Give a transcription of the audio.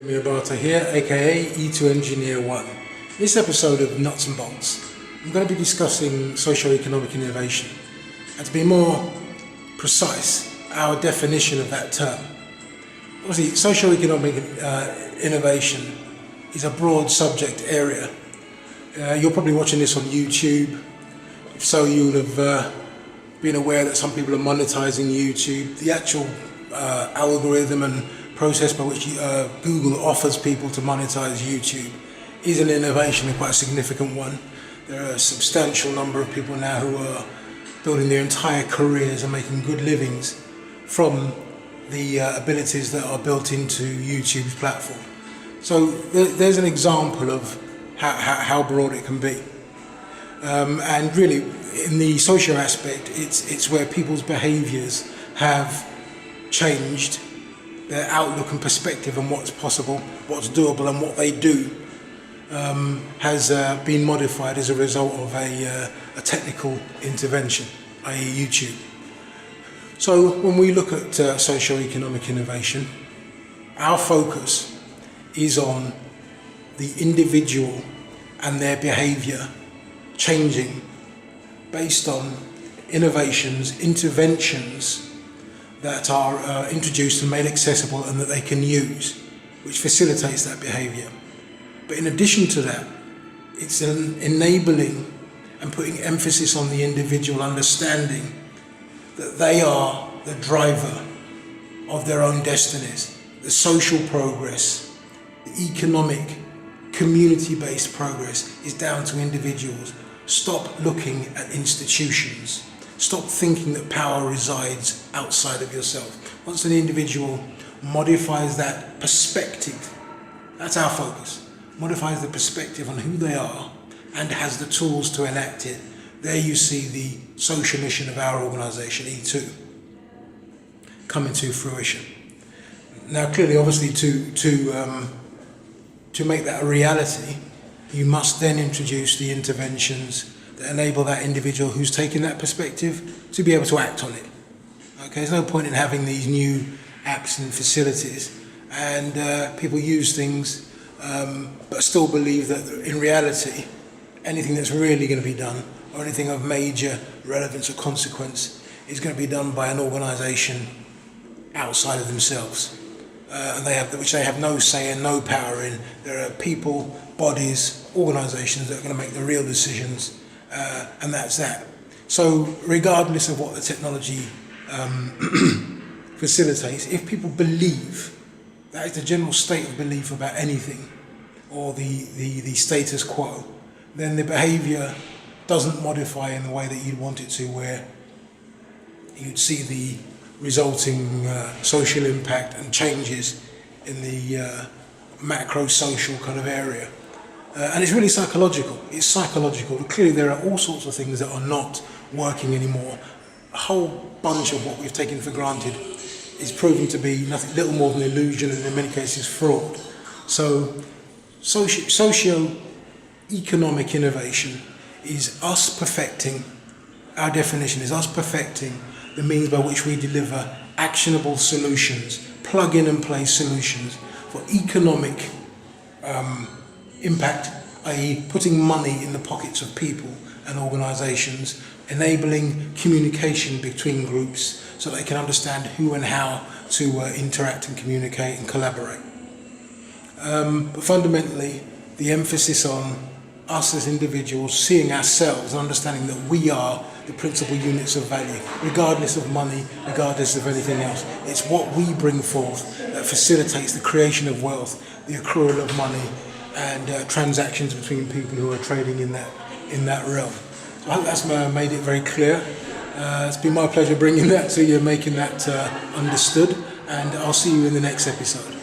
Miyabata here, aka E2 Engineer 1. In this episode of Nuts and Bolts, I'm going to be discussing socio-economic innovation, and to be more precise, our definition of that term. Obviously, socio-economic innovation is a broad subject area. You're probably watching this on YouTube. If so, you'll have been aware that some people are monetizing YouTube. The actual algorithm and process by which Google offers people to monetize YouTube is an innovation, and quite a significant one. There are a substantial number of people now who are building their entire careers and making good livings from the abilities that are built into YouTube's platform. So there's an example of how broad it can be. And really, in the socio aspect, it's where people's behaviors have changed, their outlook and perspective on what's possible, what's doable, and what they do has been modified as a result of a technical intervention, i.e. YouTube. So when we look at socio-economic innovation, our focus is on the individual and their behaviour changing based on innovations, interventions that are introduced and made accessible and that they can use, which facilitates that behaviour. But in addition to that, it's an enabling and putting emphasis on the individual, understanding that they are the driver of their own destinies. The social progress, the economic, community-based progress is down to individuals. Stop looking at institutions. Stop thinking that power resides outside of yourself. Once an individual modifies that perspective, that's our focus, modifies the perspective on who they are and has the tools to enact it, there you see the social mission of our organisation, E2, coming to fruition. Now clearly, obviously, to make that a reality, you must then introduce the interventions that enable that individual who's taking that perspective to be able to act on it. Okay, there's no point in having these new apps and facilities and people use things but still believe that in reality anything that's really going to be done or anything of major relevance or consequence is going to be done by an organisation outside of themselves, and which they have no say and no power in. There are people, bodies, organisations that are going to make the real decisions. And that's that. So regardless of what the technology facilitates, if people believe, that is the general state of belief about anything, or the status quo, then the behaviour doesn't modify in the way that you'd want it to, where you'd see the resulting social impact and changes in the macro-social kind of area. And it's really psychological. It's psychological. Clearly there are all sorts of things that are not working anymore. A whole bunch of what we've taken for granted is proving to be little more than illusion, and in many cases fraud. So socio-economic innovation is us perfecting, our definition is us perfecting the means by which we deliver actionable solutions, plug in and play solutions for economic impact, i.e. putting money in the pockets of people and organisations, enabling communication between groups so they can understand who and how to interact and communicate and collaborate. But fundamentally, the emphasis on us as individuals seeing ourselves and understanding that we are the principal units of value, regardless of money, regardless of anything else. It's what we bring forth that facilitates the creation of wealth, the accrual of money, and transactions between people who are trading in that realm. So I hope that's made it very clear. It's been my pleasure bringing that to you, making that understood, and I'll see you in the next episode.